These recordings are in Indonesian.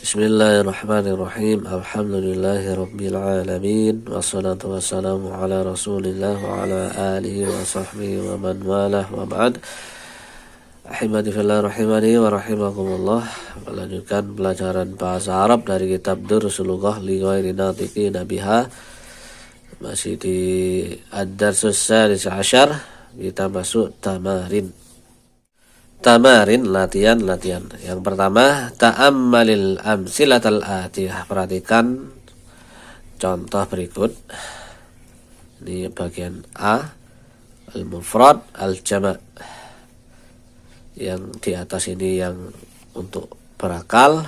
Bismillahirrahmanirrahim. Alhamdulillahirabbil alamin. Wassalatu wassalamu ala Rasulillah wa ala alihi wa sahbihi wa man walah wa ba'd. Ahibati fillah rahimani wa rahimakumullah. Melanjutkan pelajaran bahasa Arab dari kitab Durusul Lughah li ghairi natiqin biha. Masih di Ad-Darsus Sadis Asyar. Kita masuk tamarin. Tamarin, latihan. Yang pertama, ta'ammalil amsilatal atiyah. Perhatikan contoh berikut. Ini bagian A, al-mufrad, al-jama'. Yang di atas ini yang untuk berakal,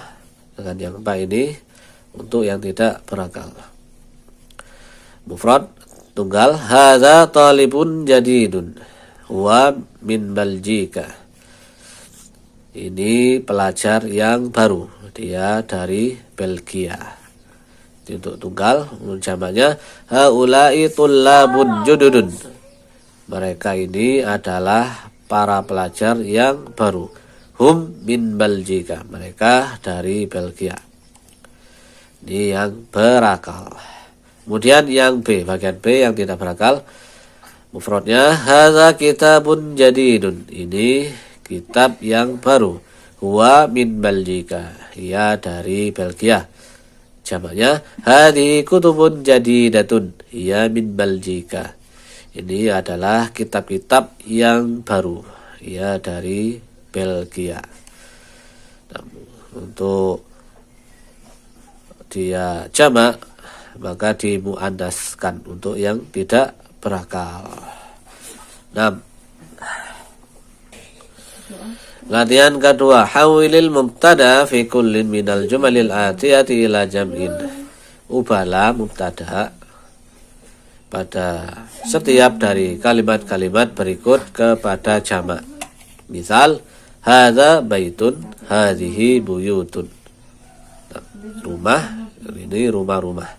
dengan yang B ini untuk yang tidak berakal. Mufrad, tunggal. Hadza talibun jadidun. Huwa min Baljika. Ini pelajar yang baru, dia dari Belgia. Itu untuk tunggal. Jamaknya haula'i tullabun jududun. Mereka ini adalah para pelajar yang baru. Hum min Baljika. Mereka dari Belgia. Ini yang berakal. Kemudian yang B, bagian B yang tidak berakal. Mufradnya hadza kitabun jadidun. Ini kitab yang baru. Huwa min Baljika. Ia dari Belgia. Jamaknya hadhihi kutubun jadidatun. Ia min Baljika. Ini adalah kitab-kitab yang baru. Ia dari Belgia. Nah, untuk dia jamak maka dimuannaskan untuk yang tidak berakal. 6. Latihan kedua, hawilil mubtada fi kullin minal jumalil atiyati ila jam'in. Ubahlah mubtada pada setiap dari kalimat-kalimat berikut kepada jamak. Misal, hadza baitun, hadhihi buyutun. Nah, rumah, ini rumah-rumah.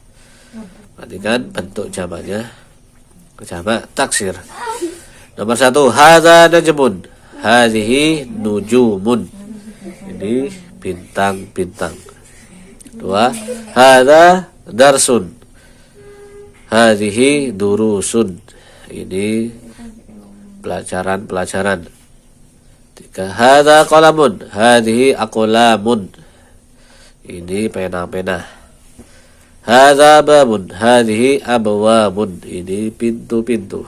Perhatikan bentuk jamaknya. Jamak taksir. Nomor 1, hadza najmun. Hadhihi nujumun. Ini bintang-bintang. 2, hadza darsun. Hadhihi durusun. Ini pelajaran-pelajaran. 3, hadza qalamun. Hadhihi aqlamun. Ini pena-pena. Hadza babun. Hadhihi abwabun. Ini pintu-pintu.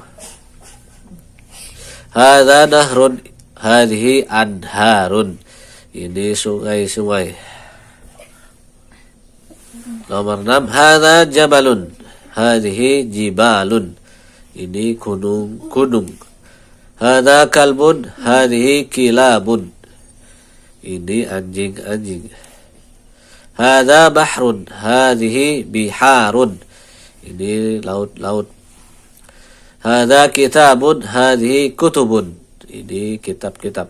Hadza nahrun. Hadhihi anharun. Ini sungai-sungai. Nomor 6, hadza jabalun. Hadhihi jibalun. Ini gunung-gunung. Hadza kalbun. Hadhihi kilabun. Ini anjing-anjing. Hadza bahrun. Hadhihi biharun. Ini laut-laut. Hadza kitabun. Hadhihi kutubun. Ini kitab-kitab.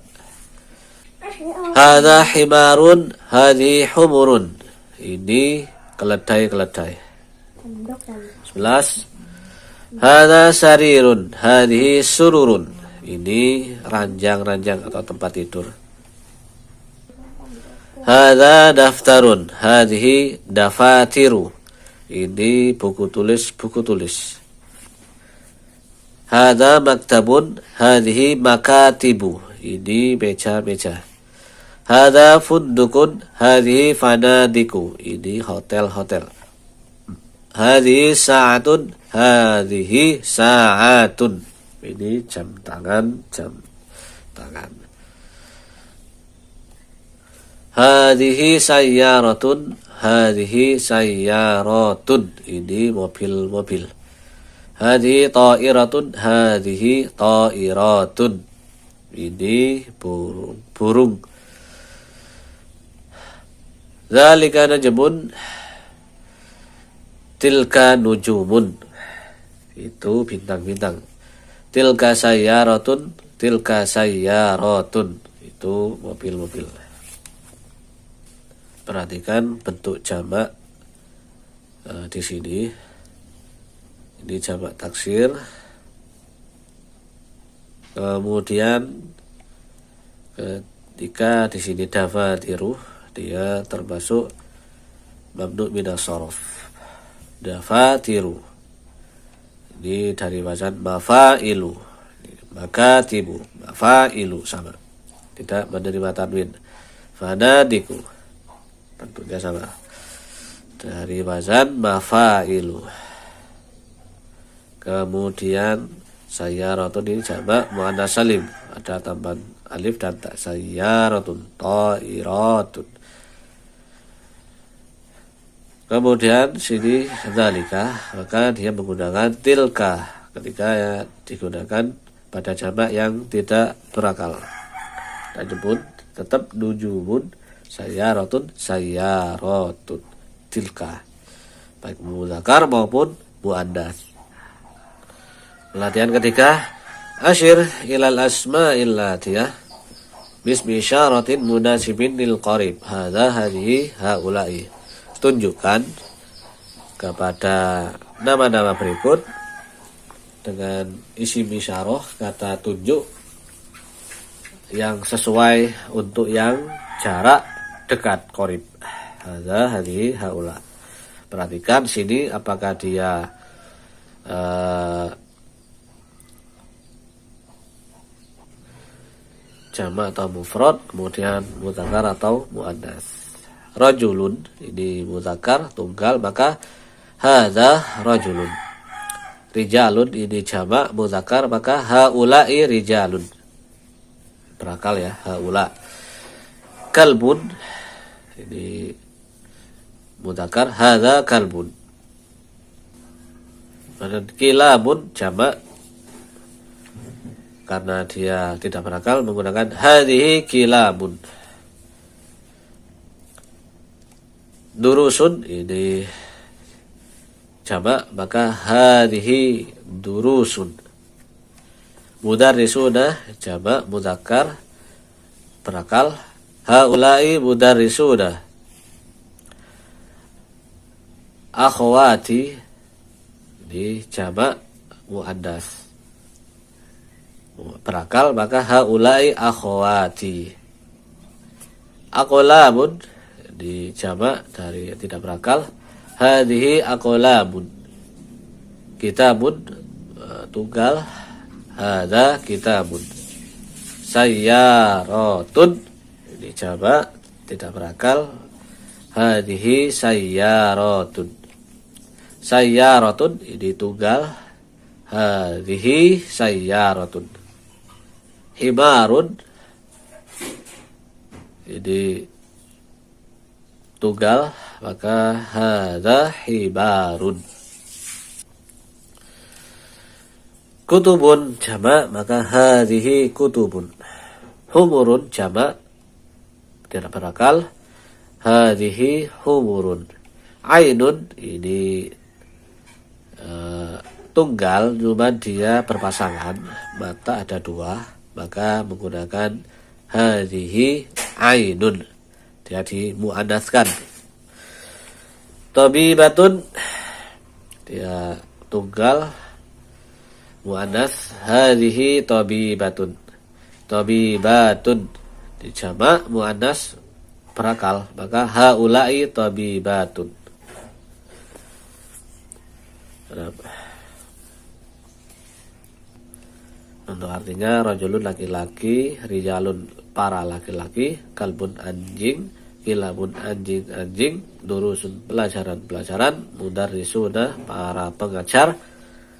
Hadza himarun. Hadhihi humurun. Ini keledai-keledai. 11. Hadza sarirun. Hadhihi sururun. Ini ranjang-ranjang atau tempat tidur. Hadza daftarun. Hadhihi dafatiru. Ini buku tulis. Hadza maktabun. Hadhihi makatibu. Ini meja-meja. Hadza fundukun. Hadhihi fanadiku. Ini hotel-hotel. Hadhihi sa'atun. Hadhihi sa'atun. Ini jam tangan. Hadhihi sayyaratun. Hadhihi sayyaratun. Ini mobil-mobil. Hadhihi ta'iratun. Hadhihi ta'iratun. Ini burung. Dzalika najmun. Tilka nujumun. Itu bintang-bintang. Tilka sayyaratun. Tilka sayyaratun. Itu mobil-mobil. Perhatikan bentuk jamak di sini. Ini jamak taksir. Kemudian ketika di sini dafatiru, dia termasuk mamnu minas shorof. Dafatiru ini dari wazan mafailu. Makatibu, mafailu sama, tidak menerima tanwin. Fanadiku bentuknya sama, dari wazan mafailu. Kemudian sayyaratun ini jamak muannats salim, ada tambahan alif dan ta. Sayyaratun, thairatun. Kemudian sini dzalika, maka dia menggunakan tilka ketika ya digunakan pada jamak yang tidak berakal. Tajubun tetap nujubun, sayyaratun, sayyaratun, tilka, baik muzakkar maupun muannats. Latihan ketiga, asyir ilal asma'il latiyah bismi isyaratin munasibin lil qarib. Hadza hadhihi haula'i. Tunjukkan kepada nama-nama berikut dengan isim isyarah, kata tunjuk yang sesuai untuk yang jarak dekat, qarib. Hadza hadhihi haula. Perhatikan sini apakah dia jamak atau mufrad, kemudian mudzakkar atau muannats. Rajulun ini mudzakkar tunggal, maka hadza rajulun. Rijalun ini jamak mudzakkar, maka haula'i rijalun. Berakal ya, haula. Kalbun ini mudzakkar, hadza kalbun. Dan kilabun jamak, karena dia tidak berakal menggunakan hadhihi kilabun. Durusun ini jamak, maka hadhihi durusun. Mudarrisuna jamak mudzakkar berakal, haula'i mudarrisuna. Akhwati ini jamak muannats berakal, maka haula'i akhwati. Aqlamun di jamak dari tidak berakal, hadhihi aqlamun. Kitabun tunggal, hadza kitabun. Sayyaratun ini jamak tidak berakal, hadhihi sayyaratun. Sayyaratun ini tunggal, hadhihi sayyaratun. Himarun ini tunggal, maka hadza hibarun. Kutubun jamak, maka hadhihi kutubun. Humurun jamak tidak berakal, hadhihi humurun. Ainun ini tunggal, cuma dia berpasangan, mata ada dua, maka menggunakan hadhihi ainun, dia dimuannaskan. Tabibatun dia tunggal muannats, hadhihi tabibatun. Tabibatun di jamak muannats berakal, maka haula'i tabibatun. Untuk artinya rajulun laki-laki, rijalun para laki-laki, kalbun anjing, kilabun anjing-anjing, durusun pelajaran-pelajaran, mudarrisuna para pengajar,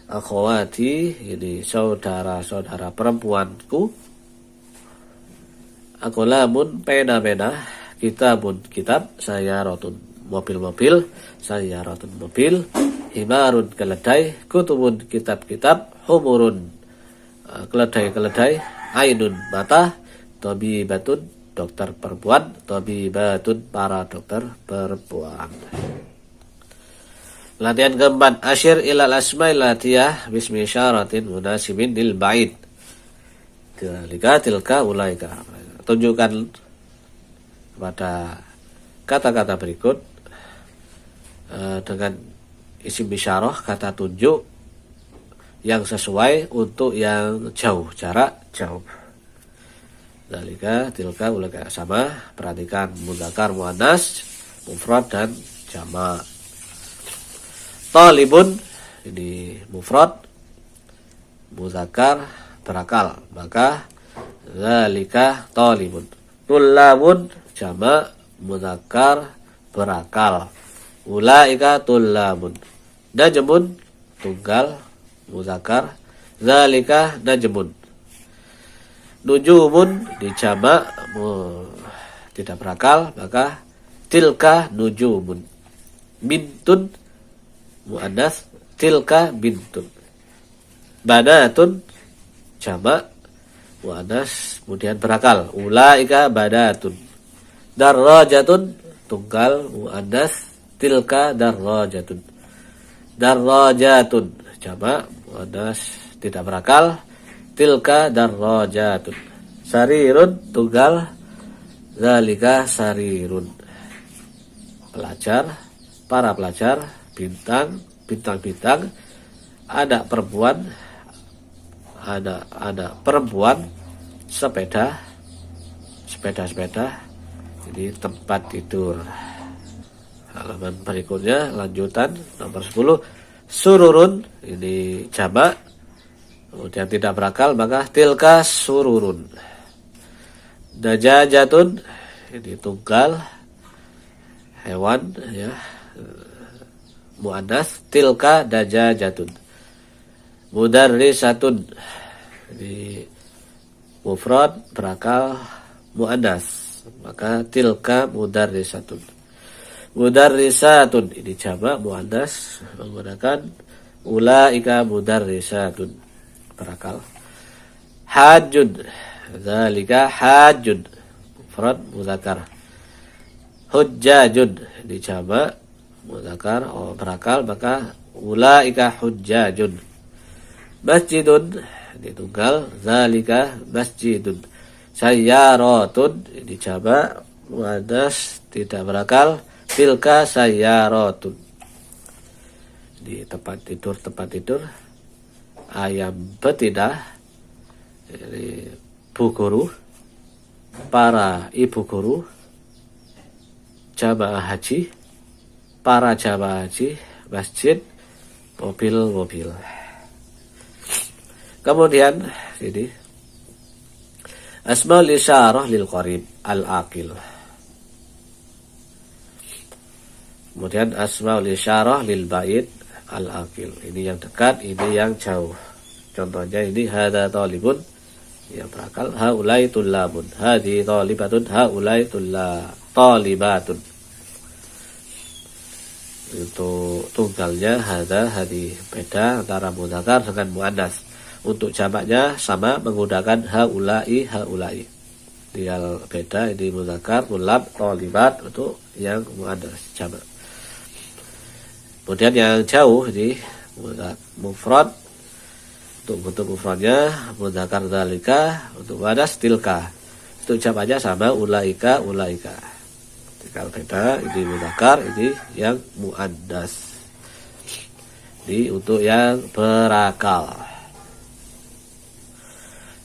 akhwati ini saudara-saudara perempuanku, aqlamun pena-pena, kitabun kitab, sayyaratun mobil-mobil, sayyaratun mobil, himarun keledai, kutubun kitab-kitab, humurun keledai-keledai, ainun mata, tabibatun dokter perempuan, tabibatun para dokter perempuan. Latihan keempat, asyir ilal asma'il latiyah bismi isyaratin munasibin lil ba'id. Tilka ulaika. Tunjukkan pada kata-kata berikut dengan isim isyarah, kata tunjuk yang sesuai untuk yang jauh, jarak jauh. Tilka ulaika sama. Perhatikan mudzakkar muannats, mufrad dan jamak. Talibun ini mufrad muzakkar berakal, maka zalika talibun. Tullabun jamak muzakkar berakal, ulaika tullabun. Najmun tunggal muzakkar, zalika najmun. Nujumun dijamak tidak berakal, maka tilka nujumun. Bintun muannas, tilka bintun. Banatun jamak muannas kemudian berakal, ulaika banatun. Darrajatun tunggal muannas, tilka darrajatun. Darrajatun jamak muannas tidak berakal, tilka darrajatun. Sarirun tunggal, zalika sarirun. Pelajar, para pelajar, bintang, bintang-bintang, ada perempuan, ada perempuan, sepeda, sepeda-sepeda. Ini tempat tidur. Halaman berikutnya lanjutan nomor 10. Sururun ini jamak kemudian tidak berakal, maka tilka sururun. Dajajatun ini tunggal hewan ya, muannas, tilka dajajatun. Mudarrisatun ini mufrad berakal muannas, maka tilka mudarrisatun. Mudarrisatun ini jamak muannas menggunakan ulaika mudarrisatun berakal. Hajjun zalika hajjun mufrad muzakkar. Hujjajun ini jamak muzakkar berakal, maka ulaika hujjajun. Masjidun ini tunggal, zalika masjidun. Sayyaratun ini jamak muannas tidak berakal, tilka sayyaratun. Di tempat tidur ayam betina, ini bu guru, para ibu guru, jamaah haji, para jamaah haji, masjid, mobil-mobil. Kemudian ini asmaul isyarah lil qarib al-aqil. Kemudian asmaul isyarah lil ba'id al-aqil. Ini yang dekat, ini yang jauh. Contohnya ini hadza talibun yang berakal, haulai tullabun, hadhi talibatun, haulai talibatun. Untuk tunggalnya hadza hadi, beda antara muzakkar dengan muannas. Untuk jamaknya sama menggunakan haulai haulai. Tinggal beda, ini muzakkar tullab talibat untuk yang muannas jamak. Kemudian yang jauh ini mufrad, untuk bentuk mufradnya muzakkar dzalika, untuk muannas tilka. Untuk jamaknya sama ulaika ulaika. Tinggal beda, ini muzakkar, ini yang muannas. Ini untuk yang berakal.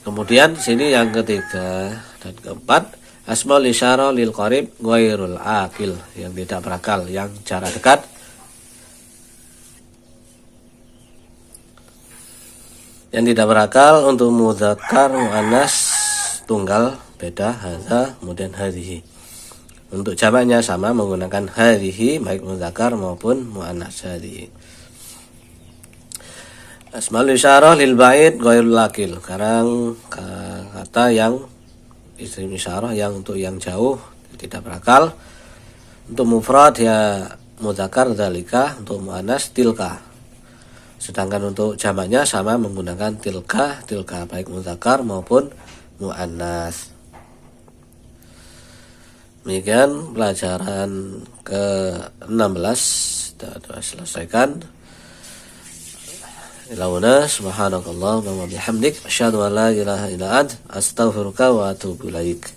Kemudian sini yang ketiga dan keempat, asmaul isyarah lil qarib ghairul aqil, yang tidak berakal, yang jarak dekat. Yang tidak berakal untuk muzakkar muannas tunggal beda, hadza kemudian hadhihi. Untuk jamaknya sama menggunakan hadhihi baik muzakkar maupun muannas hadhihi. Asmaul isyarah lil ba'id ghairul aqil. Sekarang kata yang isim isyarah yang untuk yang jauh tidak berakal. Untuk mufrad ya muzakkar dzalika, untuk muannas tilka. Sedangkan untuk jamaknya sama menggunakan tilka baik muzakkar maupun muannas. Demikian pelajaran ke-16 sudah selesaikan. Ilauna subhanakallah wa bihamdik asyhadu an la ilaha illa ant astaghfiruka wa atubu ilaik.